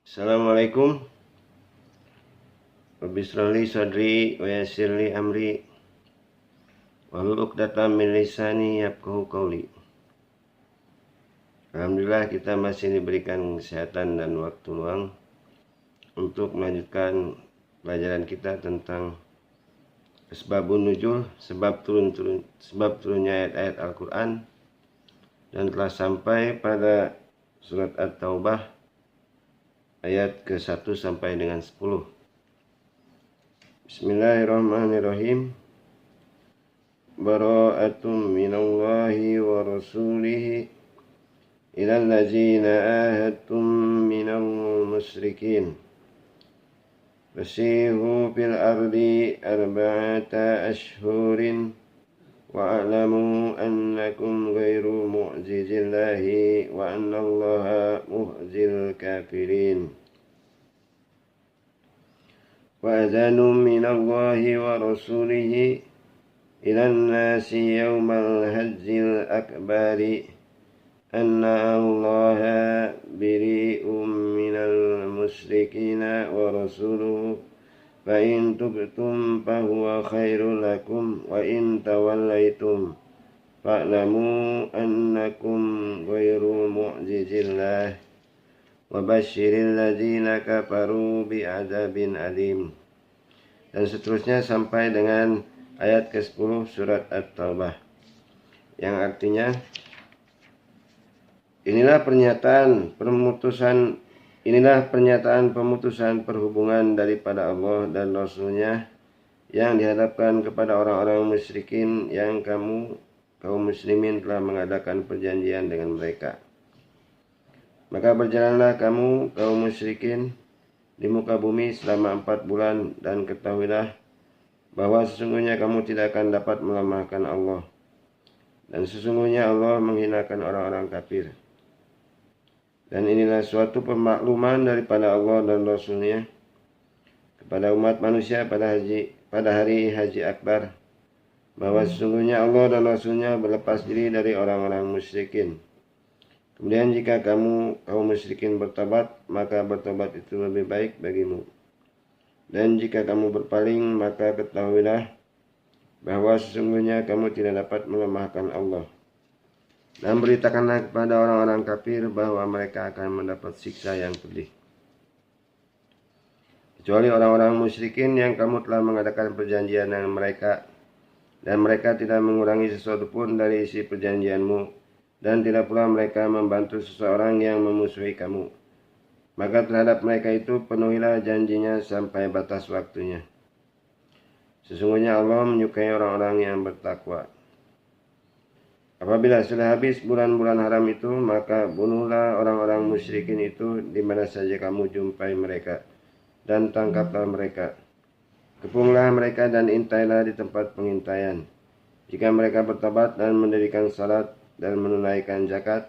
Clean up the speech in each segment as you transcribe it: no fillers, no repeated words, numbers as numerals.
Assalamualaikum. Rabbi shrah li sadri wa yassir li amri wahlul 'uqdatam min lisani yafqahu qawli. Alhamdulillah kita masih diberikan kesehatan dan waktu luang untuk melanjutkan pelajaran kita tentang asbabun nuzul, sebab turunnya ayat-ayat Al-Qur'an, dan telah sampai pada surat At-Taubah ayat ke-1 sampai dengan 10. Bismillahirrahmanirrahim. Bara'atum minallahi wa rasulihi ilal ladzina ahadtum minal musyrikin fasihu fil ardi arba'ata ashhurin wa'lamu annakum ghairu mu'jizillahi wa annallaha muhzil kafirin. وأذان من الله ورسوله إلى الناس يوم الحج الأكبر أن الله بريء من المشركين ورسوله فإن تبتم فهو خير لكم وإن توليتم فاعلموا أنكم غير معجز الله wabashiril ladzina kafaru bi'adzabin alim. Dan seterusnya sampai dengan ayat ke-10 surat At-Taubah, yang artinya inilah pernyataan pemutusan perhubungan daripada Allah dan Rasul-Nya yang dihadapkan kepada orang-orang musyrikin yang kaum muslimin telah mengadakan perjanjian dengan mereka. Maka berjalanlah kamu kaum musyrikin di muka bumi selama 4 bulan, dan ketahuilah bahwa sesungguhnya kamu tidak akan dapat melemahkan Allah, dan sesungguhnya Allah menghinakan orang-orang kafir. Dan inilah suatu pemakluman daripada Allah dan Rasul-Nya kepada umat manusia pada hari Haji Akbar, bahwa sesungguhnya Allah dan Rasul-Nya berlepas diri dari orang-orang musyrikin. Kemudian jika kamu kaum musyrikin bertobat, maka bertobat itu lebih baik bagimu. Dan jika kamu berpaling, maka ketahuilah bahwa sesungguhnya kamu tidak dapat melemahkan Allah. Dan beritakanlah kepada orang-orang kafir bahwa mereka akan mendapat siksa yang pedih. Kecuali orang-orang musyrikin yang kamu telah mengadakan perjanjian dengan mereka, dan mereka tidak mengurangi sesuatu pun dari isi perjanjianmu, dan tidak pula mereka membantu seseorang yang memusuhi kamu. Maka terhadap mereka itu penuhilah janjinya sampai batas waktunya. Sesungguhnya Allah menyukai orang-orang yang bertakwa. Apabila sudah habis bulan-bulan haram itu, maka bunuhlah orang-orang musyrikin itu di mana saja kamu jumpai mereka, dan tangkaplah mereka. Kepunglah mereka dan intailah di tempat pengintaian. Jika mereka bertobat dan mendirikan salat dan menunaikan zakat,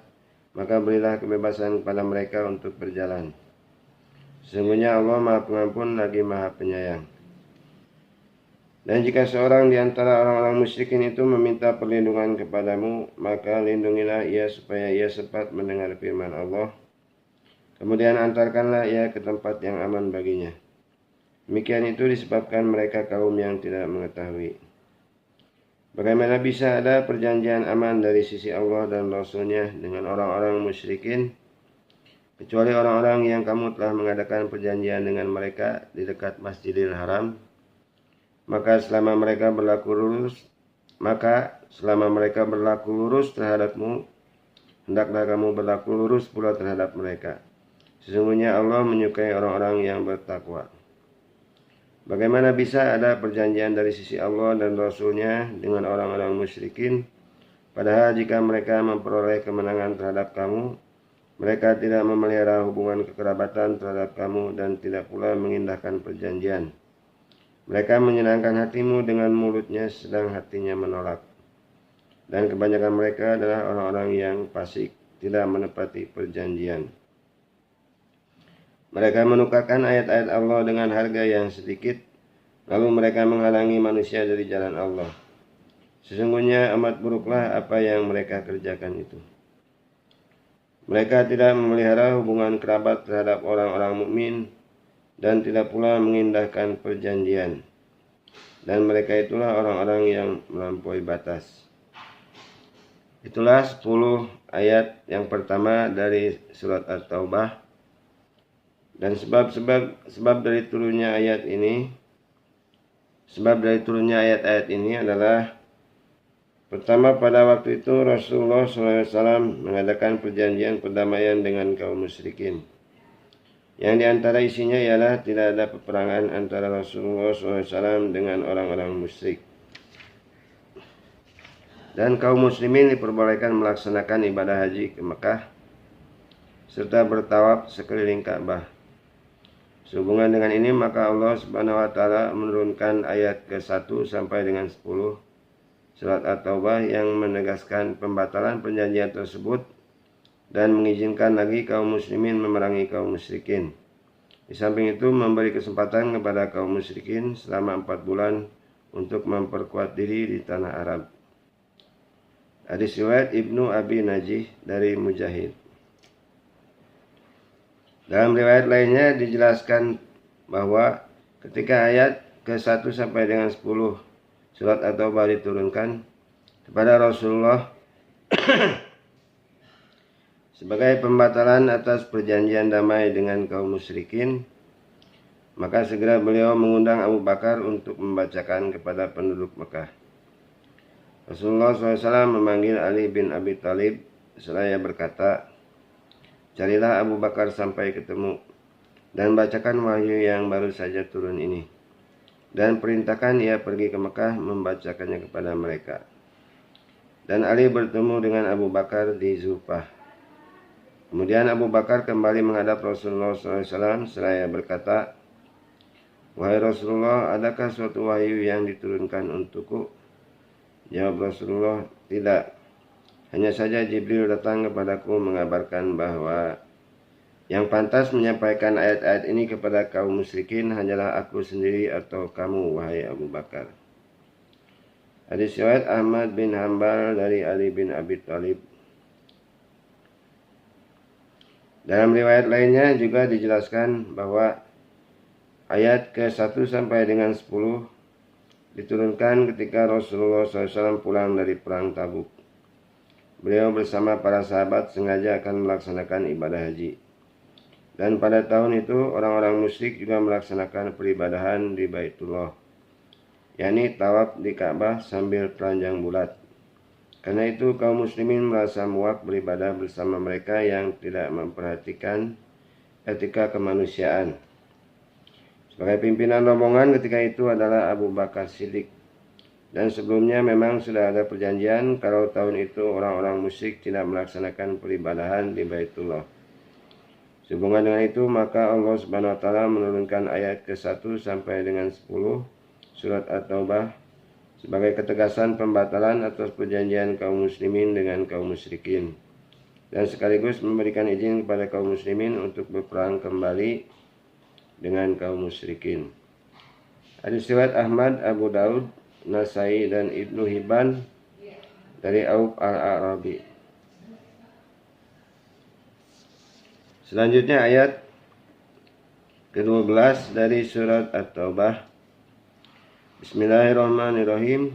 maka berilah kebebasan kepada mereka untuk berjalan. Sesungguhnya Allah Maha Pengampun lagi Maha Penyayang. Dan jika seorang di antara orang-orang musyrikin itu meminta perlindungan kepadamu, maka lindungilah ia supaya ia sempat mendengar firman Allah. Kemudian antarkanlah ia ke tempat yang aman baginya. Demikian itu disebabkan mereka kaum yang tidak mengetahui. Bagaimana bisa ada perjanjian aman dari sisi Allah dan Rasul-Nya dengan orang-orang musyrikin, kecuali orang-orang yang kamu telah mengadakan perjanjian dengan mereka di dekat Masjidil Haram? Maka selama mereka berlaku lurus terhadapmu, hendaklah kamu berlaku lurus pula terhadap mereka. Sesungguhnya Allah menyukai orang-orang yang bertakwa. Bagaimana bisa ada perjanjian dari sisi Allah dan Rasul-Nya dengan orang-orang musyrikin, padahal jika mereka memperoleh kemenangan terhadap kamu, mereka tidak memelihara hubungan kekerabatan terhadap kamu dan tidak pula mengindahkan perjanjian. Mereka menyenangkan hatimu dengan mulutnya, sedang hatinya menolak. Dan kebanyakan mereka adalah orang-orang yang fasik, tidak menepati perjanjian. Mereka menukarkan ayat-ayat Allah dengan harga yang sedikit, lalu mereka menghalangi manusia dari jalan Allah. Sesungguhnya amat buruklah apa yang mereka kerjakan itu. Mereka tidak memelihara hubungan kerabat terhadap orang-orang mukmin dan tidak pula mengindahkan perjanjian. Dan mereka itulah orang-orang yang melampaui batas. Itulah 10 ayat yang pertama dari surat At-Taubah. Dan sebab dari turunnya ayat ini adalah pertama, pada waktu itu Rasulullah SAW mengadakan perjanjian perdamaian dengan kaum musyrikin. Yang diantara isinya ialah tidak ada peperangan antara Rasulullah SAW dengan orang-orang musyrik. Dan kaum muslimin diperbolehkan melaksanakan ibadah haji ke Mekah serta bertawaf sekeliling Ka'bah. Sehubungan dengan ini, maka Allah Subhanahu wa taala menurunkan ayat ke-1 sampai dengan 10 surat At-Taubah yang menegaskan pembatalan perjanjian tersebut dan mengizinkan lagi kaum muslimin memerangi kaum musyrikin. Di samping itu, memberi kesempatan kepada kaum musyrikin selama 4 bulan untuk memperkuat diri di tanah Arab. Hadis riwayat Ibnu Abi Najih dari Mujahid. Dalam riwayat lainnya dijelaskan bahwa ketika ayat ke-1 sampai dengan 10 surat At-Taubah diturunkan kepada Rasulullah sebagai pembatalan atas perjanjian damai dengan kaum musyrikin, maka segera beliau mengundang Abu Bakar untuk membacakan kepada penduduk Mekah. Rasulullah SAW memanggil Ali bin Abi Thalib seraya berkata, "Carilah Abu Bakar sampai ketemu dan bacakan wahyu yang baru saja turun ini, dan perintahkan ia pergi ke Mekah membacakannya kepada mereka." Dan Ali bertemu dengan Abu Bakar di Zufah. Kemudian Abu Bakar kembali menghadap Rasulullah SAW seraya berkata, "Wahai Rasulullah, adakah suatu wahyu yang diturunkan untukku?" Jawab Rasulullah, "Tidak. Hanya saja Jibril datang kepadaku mengabarkan bahwa yang pantas menyampaikan ayat-ayat ini kepada kaum musyrikin hanyalah aku sendiri atau kamu, wahai Abu Bakar." Hadis riwayat Ahmad bin Hanbal dari Ali bin Abi Thalib. Dalam riwayat lainnya juga dijelaskan bahwa ayat ke-1 sampai dengan 10 diturunkan ketika Rasulullah SAW pulang dari perang Tabuk. Beliau bersama para sahabat sengaja akan melaksanakan ibadah haji. Dan pada tahun itu orang-orang musyrik juga melaksanakan peribadahan di Baitullah, yakni tawaf di Ka'bah sambil telanjang bulat. Karena itu kaum muslimin merasa muak beribadah bersama mereka yang tidak memperhatikan etika kemanusiaan. Sebagai pimpinan rombongan ketika itu adalah Abu Bakar Siddiq. Dan sebelumnya memang sudah ada perjanjian kalau tahun itu orang-orang musyrik tidak melaksanakan peribadahan di Baitullah. Sehubungan dengan itu, maka Allah Subhanahu wa taala menurunkan ayat ke-1 sampai dengan 10 surat At-Taubah sebagai ketegasan pembatalan atas perjanjian kaum muslimin dengan kaum musyrikin, dan sekaligus memberikan izin kepada kaum muslimin untuk berperang kembali dengan kaum musyrikin. Hadis riwayat Ahmad, Abu Daud, Nasai dan Ibnu Hibban dari Auf al-Arabi. Selanjutnya ayat ke-12 dari surat At-Taubah. Bismillahirrahmanirrahim.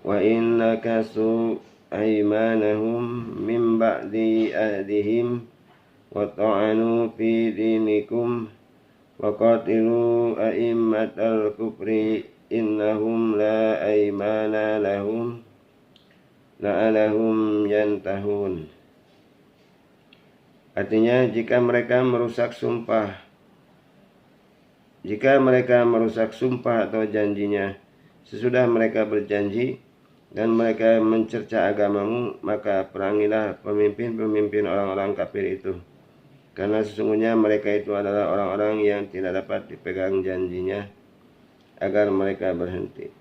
Wa inna kasu aymanahum min ba'di ahdihim wa ta'anu fi dinikum wa qatilu a'immatal kufri innahum la aymana lahum la'alahum yantahun. Artinya, jika mereka merusak sumpah atau janjinya sesudah mereka berjanji dan mereka mencerca agamamu, maka perangilah pemimpin-pemimpin orang-orang kafir itu, karena sesungguhnya mereka itu adalah orang-orang yang tidak dapat dipegang janjinya, agar mereka berhenti.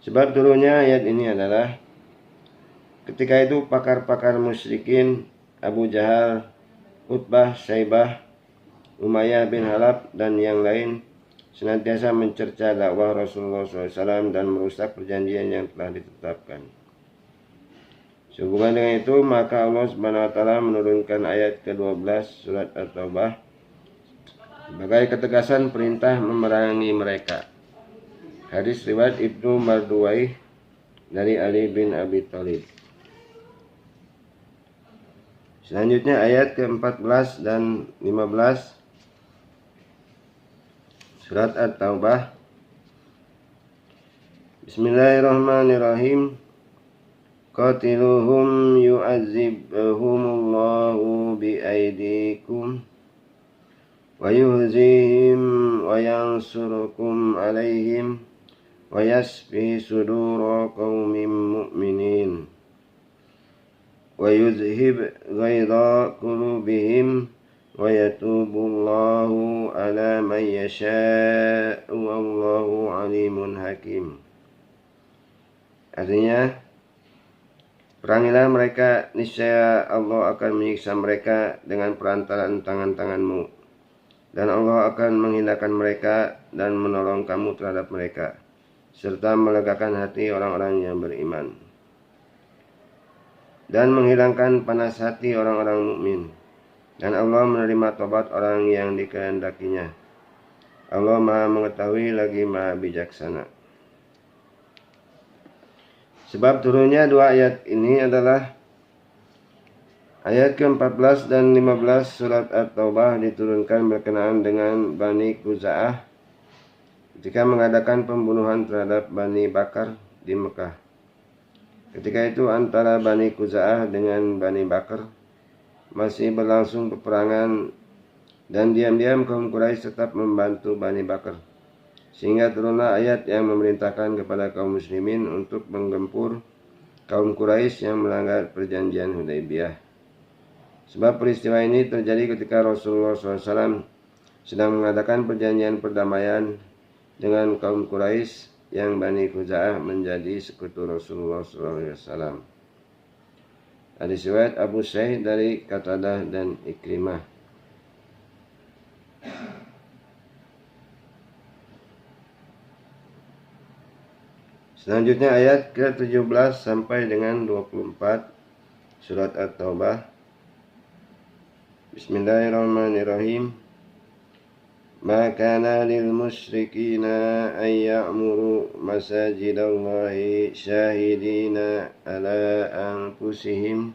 Sebab turunnya ayat ini adalah ketika itu pakar-pakar musyrikin Abu Jahal, Utbah, Syaibah, Umayyah bin Halab dan yang lain senantiasa mencerca dakwah Rasulullah SAW dan merusak perjanjian yang telah ditetapkan. Sehubungan dengan itu, maka Allah Subhanahu wa taala menurunkan ayat ke-12 surat At-Taubah sebagai ketegasan perintah memerangi mereka. Hadis riwayat Ibnu Marduwai dari Ali bin Abi Thalib. Selanjutnya ayat ke-14 dan 15 surat At-Taubah. Bismillahirrahmanirrahim. Qatiluhum yu'adzibhumullahu biaidikum wa yuhzihim wa yansurukum alaihim wa yasfi sudura qaumin mu'minin wa yuzhib ghaidha qulubihim wa yatubullahu ala man yasha'u wallahu alimun hakim. Artinya, perangilah mereka, niscaya Allah akan menyiksa mereka dengan perantaraan tangan-tanganmu, dan Allah akan menghinakan mereka dan menolong kamu terhadap mereka, serta melegakan hati orang-orang yang beriman, dan menghilangkan panas hati orang-orang mukmin. Dan Allah menerima tobat orang yang dikehendakinya. Allah Maha mengetahui lagi Maha bijaksana. Sebab turunnya dua ayat ini adalah ayat ke-14 dan 15 surat At-Taubah diturunkan berkenaan dengan Bani Khuza'ah ketika mengadakan pembunuhan terhadap Bani Bakar di Mekah. Ketika itu antara Bani Khuza'ah dengan Bani Bakar masih berlangsung peperangan, dan diam-diam kaum Quraisy tetap membantu Bani Bakar, sehingga turunlah ayat yang memerintahkan kepada kaum muslimin untuk menggempur kaum Quraisy yang melanggar perjanjian Hudaybiyah. Sebab peristiwa ini terjadi ketika Rasulullah SAW sedang mengadakan perjanjian perdamaian dengan kaum Quraisy yang Bani Khuza'ah menjadi sekutu Rasulullah SAW. Hadis riwayat Abu Sa'id dari Qatadah dan Ikrimah. Selanjutnya ayat ke-17 sampai dengan 24 surat At-Taubah. Bismillahirrahmanirrahim. Ma kana lil musyrikina an ya'muru masajidallahi syahidina ala anfusihim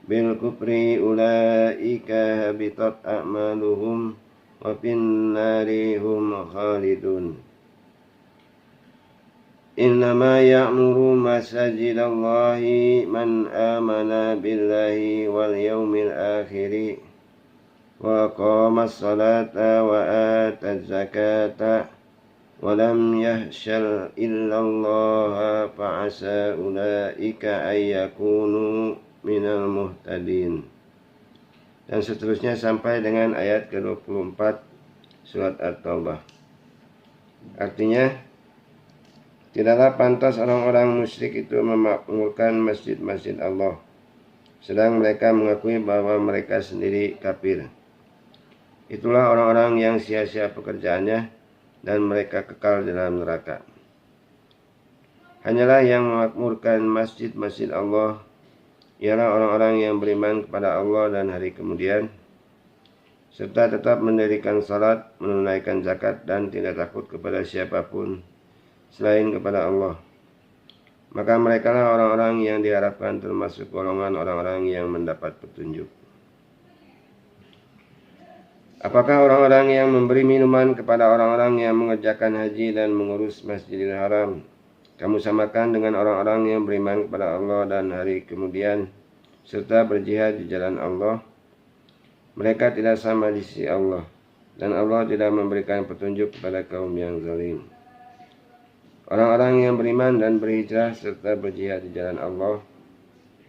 bil kufri ulaika habitat a'maluhum wa fin nari hum khalidun. Innama ya'muru masajidallahi man amana billahi wal yawmil akhiri wa qama as-salata wa ata az-zakata wa lam yahshal illallaha fa'asa ulaika ay yakunu minal muhtadin. Dan seterusnya sampai dengan ayat ke-24 surat At-Taubah. Artinya, tidaklah pantas orang-orang musyrik itu memakmurkan masjid-masjid Allah, sedang mereka mengakui bahwa mereka sendiri kafir. Itulah orang-orang yang sia-sia pekerjaannya dan mereka kekal di dalam neraka. Hanyalah yang memakmurkan masjid-masjid Allah ialah orang-orang yang beriman kepada Allah dan hari kemudian, serta tetap mendirikan salat, menunaikan zakat, dan tidak takut kepada siapapun selain kepada Allah. Maka merekalah orang-orang yang diharapkan termasuk golongan orang-orang yang mendapat petunjuk. Apakah orang-orang yang memberi minuman kepada orang-orang yang mengerjakan haji dan mengurus Masjidil Haram kamu samakan dengan orang-orang yang beriman kepada Allah dan hari kemudian serta berjihad di jalan Allah? Mereka tidak sama di sisi Allah, dan Allah tidak memberikan petunjuk kepada kaum yang zalim. Orang-orang yang beriman dan berhijrah serta berjihad di jalan Allah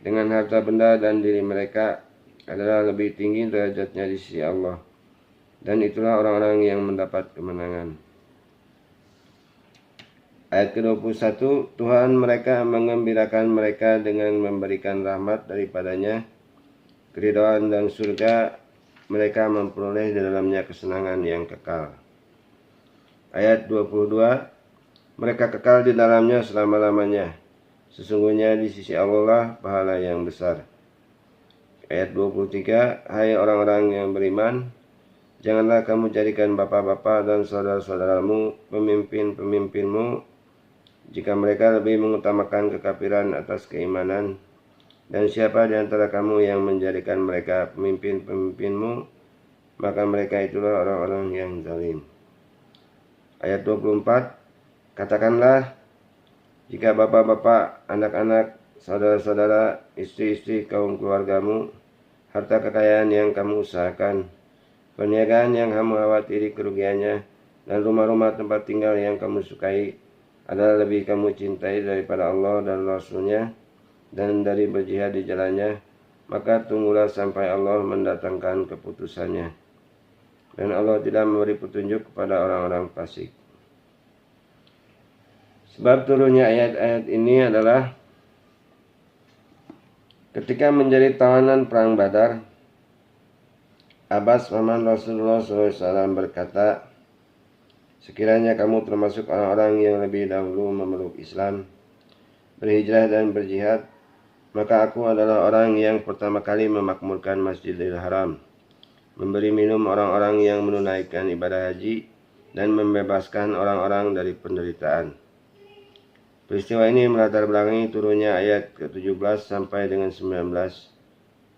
dengan harta benda dan diri mereka adalah lebih tinggi derajatnya di sisi Allah, dan itulah orang-orang yang mendapat kemenangan. Ayat ke-21, Tuhan mereka mengembirakan mereka dengan memberikan rahmat daripadanya, keridhaan dan surga, mereka memperoleh di dalamnya kesenangan yang kekal. Ayat 22, mereka kekal di dalamnya selama-lamanya, Sesungguhnya di sisi Allah lah pahala yang besar. Ayat 23, hai orang-orang yang beriman, janganlah kamu jadikan bapak-bapak dan saudara-saudaramu pemimpin-pemimpinmu jika mereka lebih mengutamakan kekafiran atas keimanan. Dan siapa di antara kamu yang menjadikan mereka pemimpin-pemimpinmu, maka mereka itulah orang-orang yang zalim. Ayat 24, katakanlah, jika bapak-bapak, anak-anak, saudara-saudara, istri-istri kaum keluargamu, harta kekayaan yang kamu usahakan, perniagaan yang kamu khawatiri kerugiannya, dan rumah-rumah tempat tinggal yang kamu sukai adalah lebih kamu cintai daripada Allah dan Rasul-Nya dan dari berjihad di jalannya, maka tunggulah sampai Allah mendatangkan keputusannya. Dan Allah tidak memberi petunjuk kepada orang-orang fasik. Sebab turunnya ayat-ayat ini adalah ketika menjadi tawanan perang Badar, Abbas paman Rasulullah SAW berkata, sekiranya kamu termasuk orang-orang yang lebih dahulu memeluk Islam, berhijrah dan berjihad, maka aku adalah orang yang pertama kali memakmurkan Masjidil Haram, memberi minum orang-orang yang menunaikan ibadah haji, dan membebaskan orang-orang dari penderitaan. Peristiwa ini melatar belakangi turunnya ayat ke-17 sampai dengan 19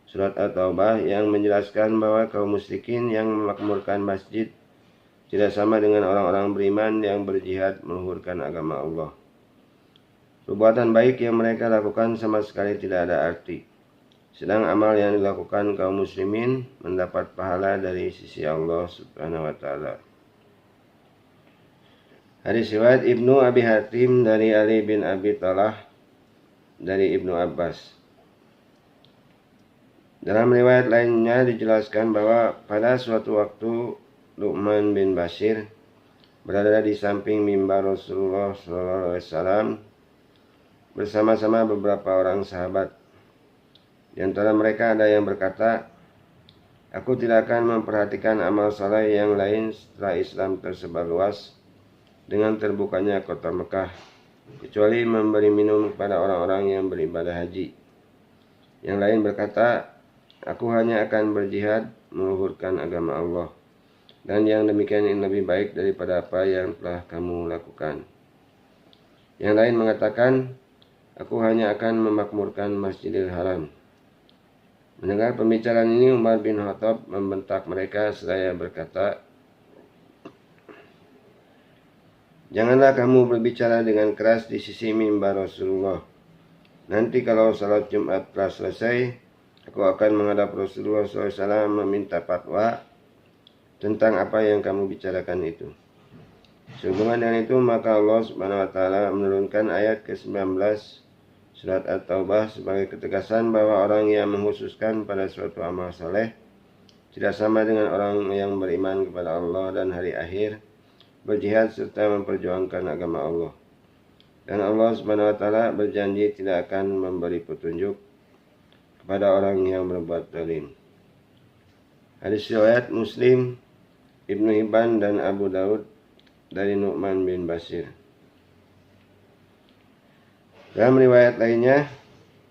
surat At-Taubah yang menjelaskan bahwa kaum musyrikin yang memakmurkan masjid tidak sama dengan orang-orang beriman yang berjihad meluhurkan agama Allah. Perbuatan baik yang mereka lakukan sama sekali tidak ada arti, sedang amal yang dilakukan kaum muslimin mendapat pahala dari sisi Allah Subhanahu wa Ta'ala. Hadis riwayat Ibnu Abi Hatim dari Ali bin Abi Thalib dari Ibnu Abbas. Dalam riwayat lainnya dijelaskan bahwa pada suatu waktu Nu'man bin Bashir berada di samping mimbar Rasulullah SAW bersama-sama beberapa orang sahabat. Di antara mereka ada yang berkata, aku tidak akan memperhatikan amal saleh yang lain setelah Islam tersebar luas dengan terbukanya kota Mekah, kecuali memberi minum kepada orang-orang yang beribadah haji. Yang lain berkata, aku hanya akan berjihad meluhurkan agama Allah, dan yang demikian ini lebih baik daripada apa yang telah kamu lakukan. Yang lain mengatakan, aku hanya akan memakmurkan Masjidil Haram. Mendengar pembicaraan ini, Umar bin Khattab membentak mereka seraya berkata, janganlah kamu berbicara dengan keras di sisi mimbar Rasulullah. Nanti kalau salat Jumat telah selesai, aku akan menghadap Rasulullah SAW meminta fatwa tentang apa yang kamu bicarakan itu. Sehubungan dengan itu, maka Allah Subhanahu wa Ta'ala menurunkan ayat ke-19 surat At-Taubah sebagai ketegasan bahwa orang yang menghususkan pada suatu amal saleh tidak sama dengan orang yang beriman kepada Allah dan hari akhir, berjihad serta memperjuangkan agama Allah. Dan Allah Subhanahu wa Ta'ala berjanji tidak akan memberi petunjuk kepada orang yang berbuat zalim. Hadis riwayat Muslim, Ibnu Hibban dan Abu Daud dari Nu'man bin Bashir. Dalam riwayat lainnya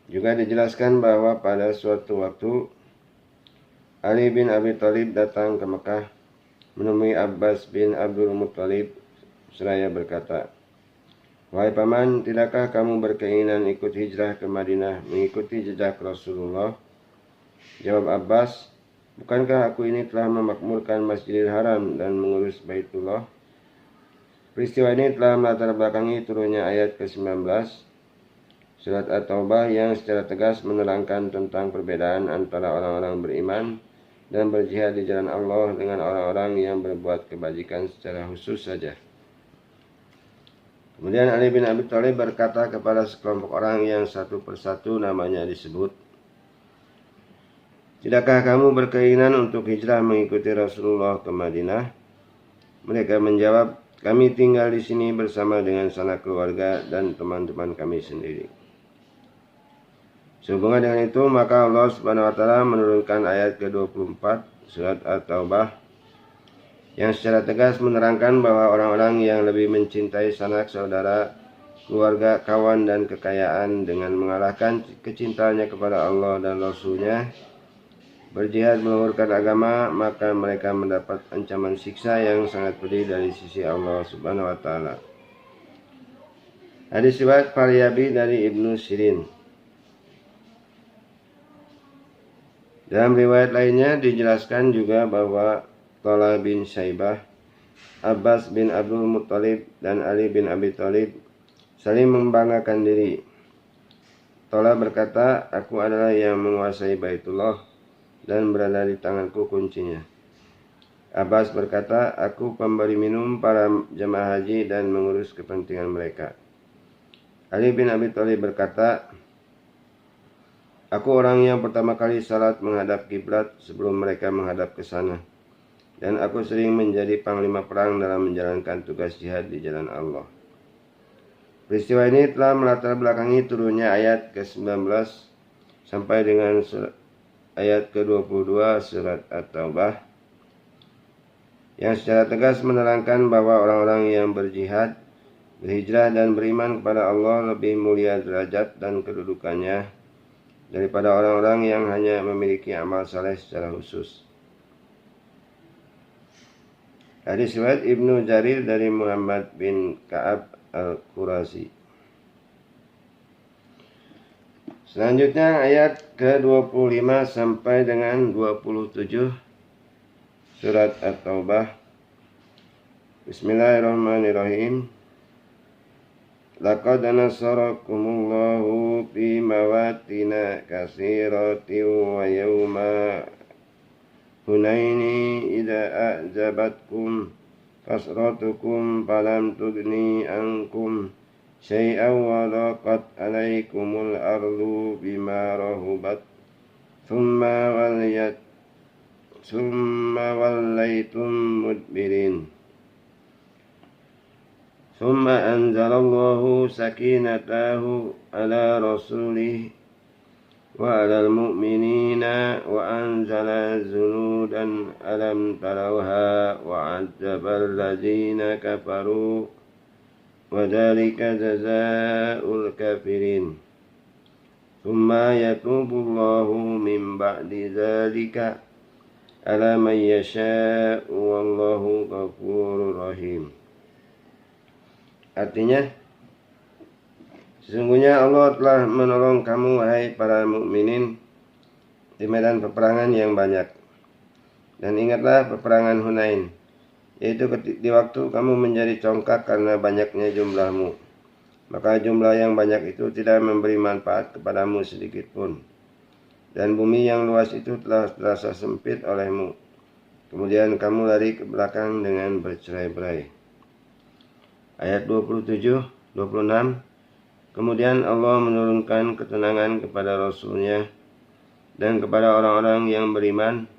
juga dijelaskan bahwa pada suatu waktu Ali bin Abi Thalib datang ke Mekah menemui Abbas bin Abdul Muttalib seraya berkata, wahai paman, tidakkah kamu berkeinginan ikut hijrah ke Madinah mengikuti jejak Rasulullah? Jawab Abbas, bukankah aku ini telah memakmurkan Masjidil Haram dan mengurus Baitullah? Peristiwa ini telah melatar belakangi turunnya ayat ke-19 surat At-Taubah yang secara tegas menerangkan tentang perbedaan antara orang-orang beriman dan berjihad di jalan Allah dengan orang-orang yang berbuat kebajikan secara khusus saja. Kemudian Ali bin Abi Thalib berkata kepada sekelompok orang yang satu persatu namanya disebut, tidakkah kamu berkeinginan untuk hijrah mengikuti Rasulullah ke Madinah? Mereka menjawab, kami tinggal di sini bersama dengan sanak keluarga dan teman-teman kami sendiri. Sehubungan dengan itu, maka Allah Subhanahu wa Ta'ala menurunkan ayat ke-24 surat At-Taubah yang secara tegas menerangkan bahwa orang-orang yang lebih mencintai sanak saudara keluarga, kawan, dan kekayaan dengan mengalahkan kecintaannya kepada Allah dan Rasul-Nya, berjihad meluhurkan agama, maka mereka mendapat ancaman siksa yang sangat pedih dari sisi Allah Subhanahu wa taala. Hadis riwayat Faryabi dari Ibnu Sirin. Dalam riwayat lainnya dijelaskan juga bahwa Talha bin Syaibah, Abbas bin Abdul Muttalib, dan Ali bin Abi Thalib saling membanggakan diri. Talha berkata, "Aku adalah yang menguasai Baitullah dan berada di tanganku kuncinya." Abbas berkata, "Aku pemberi minum para jemaah haji dan mengurus kepentingan mereka." Ali bin Abi Thalib berkata, "Aku orang yang pertama kali salat menghadap kiblat sebelum mereka menghadap ke sana. Dan aku sering menjadi panglima perang dalam menjalankan tugas jihad di jalan Allah." Peristiwa ini telah melatar belakangi turunnya ayat ke-19 sampai dengan ayat ke-22 surat At-Taubah, yang secara tegas menerangkan bahwa orang-orang yang berjihad, berhijrah, dan beriman kepada Allah lebih mulia derajat dan kedudukannya daripada orang-orang yang hanya memiliki amal saleh secara khusus. Hadis riwayat Ibnu Jarir dari Muhammad bin Ka'ab Al-Qurazi. Selanjutnya ayat ke-25 sampai dengan 27 surat At-Taubah. Bismillahirrahmanirrahim. Laqad nasarakumullahu fi mawatina katsiratin wa yawma Hunaini idza a'jabatkum kasratukum falam tughni ankum syai'an wa laqad alaikumul ardu bima rahubat thumma wallaytum mudbirin. Thumma anzalallahu sakinatahu ala rasulih wa alal mu'minina wa anzala junudan alam tarawha wa 'adzabal ladzina kafaru wa dzalika jazaa'ul kafirin. Thumma yatubullahu min ba'di dzalika ala man yasha'u wallahu ghafurur rahim. Artinya, sesungguhnya Allah telah menolong kamu, wahai para mukminin, di medan peperangan yang banyak. Dan ingatlah peperangan Hunain, yaitu di waktu kamu menjadi congkak karena banyaknya jumlahmu. Maka jumlah yang banyak itu tidak memberi manfaat kepadamu sedikit pun. Dan bumi yang luas itu telah terasa sempit olehmu. Kemudian kamu lari ke belakang dengan bercerai-berai. Ayat 27, 26. Kemudian Allah menurunkan ketenangan kepada Rasul-Nya dan kepada orang-orang yang beriman,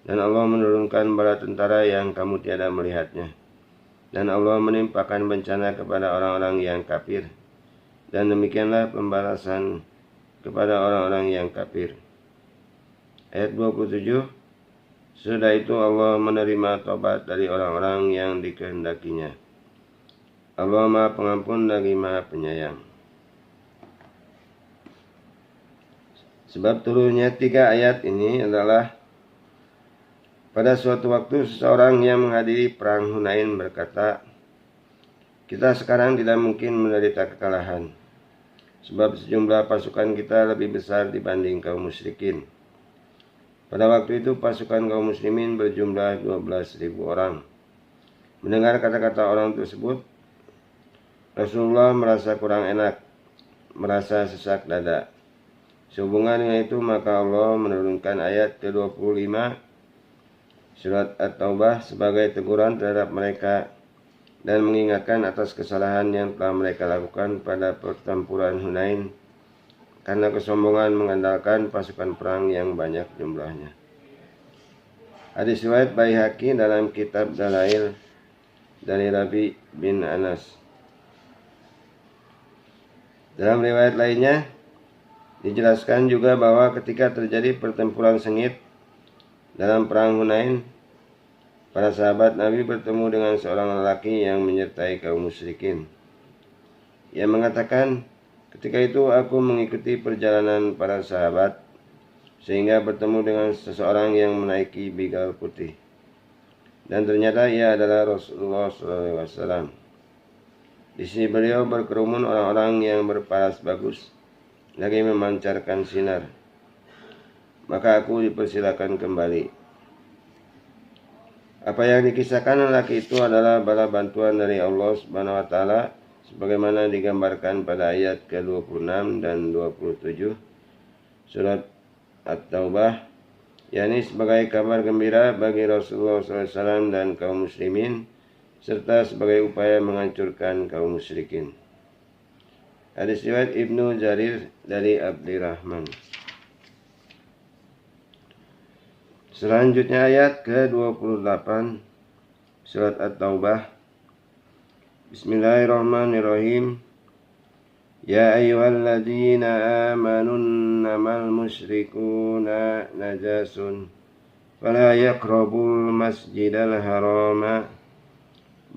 dan Allah menurunkan bala tentara yang kamu tiada melihatnya, dan Allah menimpakan bencana kepada orang-orang yang kafir, dan demikianlah pembalasan kepada orang-orang yang kafir. Ayat 27. Sesudah itu Allah menerima tobat dari orang-orang yang dikehendakinya. Allah Maha Pengampun lagi Maha Penyayang. Sebab turunnya 3 ayat ini adalah pada suatu waktu seseorang yang menghadiri perang Hunain berkata, "Kita sekarang tidak mungkin menderita kekalahan, sebab sejumlah pasukan kita lebih besar dibanding kaum musyrikin." Pada waktu itu pasukan kaum muslimin berjumlah 12.000 orang. Mendengar kata-kata orang tersebut, Rasulullah merasa kurang enak, merasa sesak dada. Sehubungan dengan itu, maka Allah menurunkan ayat ke-25 surat At-Taubah sebagai teguran terhadap mereka dan mengingatkan atas kesalahan yang telah mereka lakukan pada pertempuran Hunain karena kesombongan mengandalkan pasukan perang yang banyak jumlahnya. Hadis riwayat Baihaqi dalam kitab Dalail dari Rabi bin Anas. Dalam riwayat lainnya dijelaskan juga bahwa ketika terjadi pertempuran sengit dalam perang Hunain, para sahabat Nabi bertemu dengan seorang lelaki yang menyertai kaum musyrikin. Ia mengatakan, ketika itu aku mengikuti perjalanan para sahabat, sehingga bertemu dengan seseorang yang menaiki bigal putih. Dan ternyata ia adalah Rasulullah SAW. Di sini beliau berkerumun orang-orang yang berparas bagus, lagi memancarkan sinar. Maka aku dipersilakan kembali. Apa yang dikisahkan lelaki itu adalah bala bantuan dari Allah Subhanahu wa taala sebagaimana digambarkan pada ayat ke-26 dan 27 surat At-Taubah, yakni sebagai kabar gembira bagi Rasulullah SAW dan kaum muslimin serta sebagai upaya menghancurkan kaum musyrikin. Hadis riwayat Ibnu Jarir dari Abdurrahman. Selanjutnya ayat ke-28 surat At-Taubah. Bismillahirrahmanirrahim. Ya ayyuhalladzina amanu innamal musyrikuuna najasun fala yaqrabul masjidal harama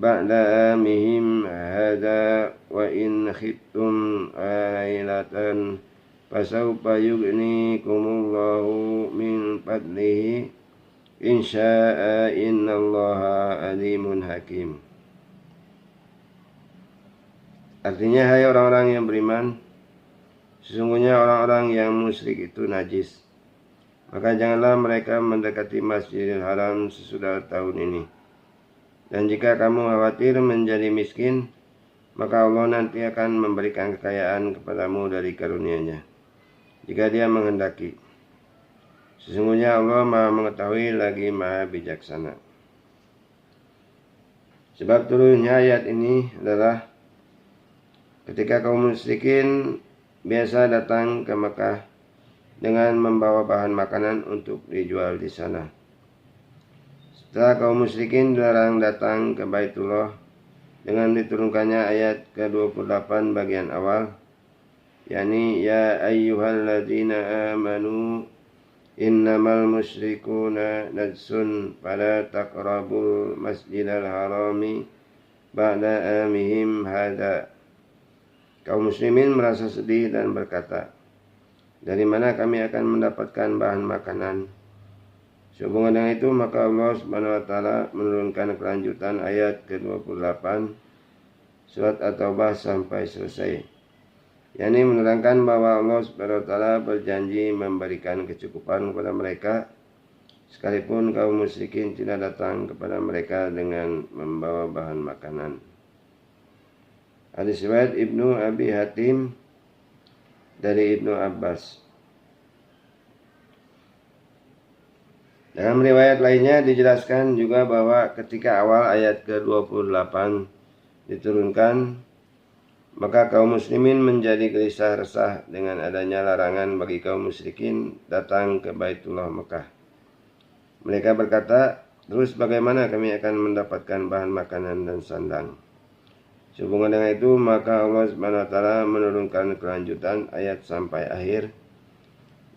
ba'da amihim hadza wa in khiftum ailatan fasawfa yughnikumullahu min fadlihi insya'a innallaha alimun hakim. Artinya, hai orang-orang yang beriman, sesungguhnya orang-orang yang musyrik itu najis. Maka janganlah mereka mendekati Masjidil Haram sesudah tahun ini. Dan jika kamu khawatir menjadi miskin, maka Allah nanti akan memberikan kekayaan kepadamu dari karunia-Nya, jika Dia menghendaki. Sesungguhnya Allah Maha mengetahui lagi Maha bijaksana. Sebab turunnya ayat ini adalah ketika kaum musyrikin biasa datang ke Mekah dengan membawa bahan makanan untuk dijual di sana. Setelah kaum musyrikin dilarang datang ke Baitullah dengan diturunkannya ayat ke-28 bagian awal, yakni ya ayyuhalladzina amanu innamal musyrikuuna najsun fala taqrabul masjidal harami ba'da amihim hadza. Kaum muslimin merasa sedih dan berkata, dari mana kami akan mendapatkan bahan makanan? Sehubungan dengan itu, maka Allah Subhanahu wa taala menurunkan kelanjutan ayat ke-28 surat At-Taubah sampai selesai, yakni menerangkan bahwa Allah Subhanahu wa taala berjanji memberikan kecukupan kepada mereka sekalipun kaum musyrikin tidak datang kepada mereka dengan membawa bahan makanan. Hadis riwayat Ibnu Abi Hatim dari Ibnu Abbas. Dalam riwayat lainnya dijelaskan juga bahwa ketika awal ayat ke-28 diturunkan, maka kaum muslimin menjadi gelisah resah dengan adanya larangan bagi kaum musyrikin datang ke Baitullah Mekah. Mereka berkata, terus bagaimana kami akan mendapatkan bahan makanan dan sandang? Sehubungan dengan itu, maka Allah Subhanahu wa taala menurunkan kelanjutan ayat sampai akhir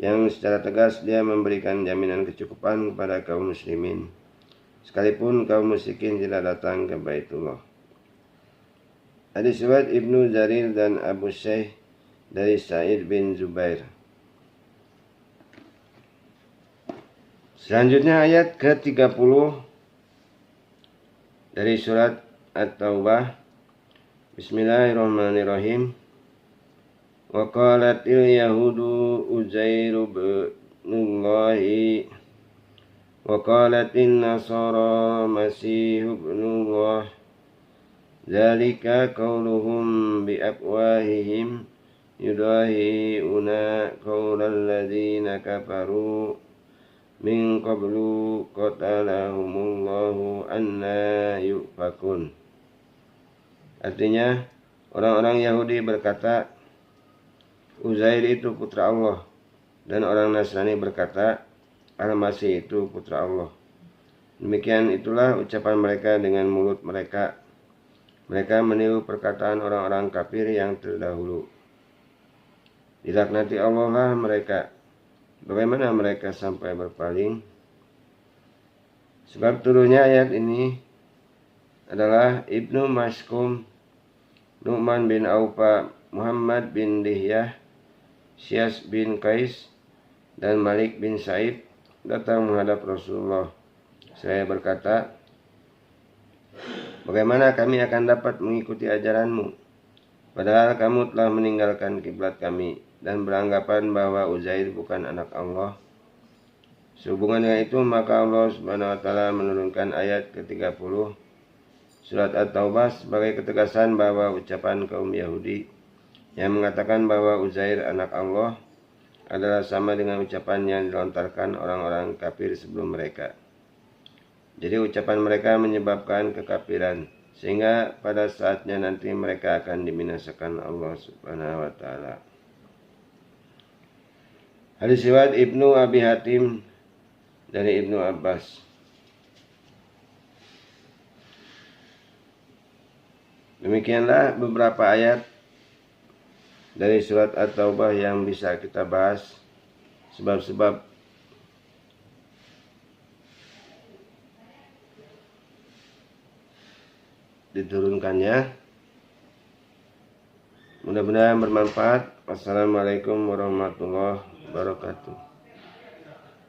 yang secara tegas Dia memberikan jaminan kecukupan kepada kaum muslimin sekalipun kaum musyrikin tidak datang ke Baitullah. Hadis riwayat Ibnu Jarir dan Abu Syekh dari Sa'id bin Zubair. Selanjutnya ayat ke-30 dari surat At-Taubah. Bismillahirrahmanirrahim. Wa qalatil yahudu Uzairu ibnullahi wa qalatin nasara Masih ibnullah. Dzalika qauluhum bi afwahihim yudahiuna qaulal ladzina kafaru min qablu qatalahumullahu anna yufakun. Artinya, orang-orang Yahudi berkata, Uzair itu putra Allah, dan orang Nasrani berkata, Al-Masih itu putra Allah. Demikian itulah ucapan mereka dengan mulut mereka. Mereka meniru perkataan orang-orang kafir yang terdahulu. Dilaknati Allah lah mereka. Bagaimana mereka sampai berpaling? Sebab turunnya ayat ini adalah Ibnu Mas'kum Nu'man bin Aufa, Muhammad bin Dihyah, Syas bin Qais, dan Malik bin Sa'id datang menghadap Rasulullah. Saya berkata, bagaimana kami akan dapat mengikuti ajaranmu, padahal kamu telah meninggalkan kiblat kami dan beranggapan bahwa Uzair bukan anak Allah. Sehubungan dengan itu, maka Allah Subhanahu wa taala menurunkan ayat ke-30 surat At-Taubah sebagai ketegasan bahwa ucapan kaum Yahudi yang mengatakan bahwa Uzair anak Allah adalah sama dengan ucapan yang dilontarkan orang-orang kafir sebelum mereka. Jadi ucapan mereka menyebabkan kekafiran, sehingga pada saatnya nanti mereka akan dibinasakan Allah Subhanahu wa taala. Hadis riwayat Ibnu Abi Hatim dari Ibnu Abbas. Demikianlah beberapa ayat dari surat At-Taubah yang bisa kita bahas, sebab-sebab diturunkannya. Mudah-mudahan bermanfaat. Wassalamualaikum warahmatullahi wabarakatuh.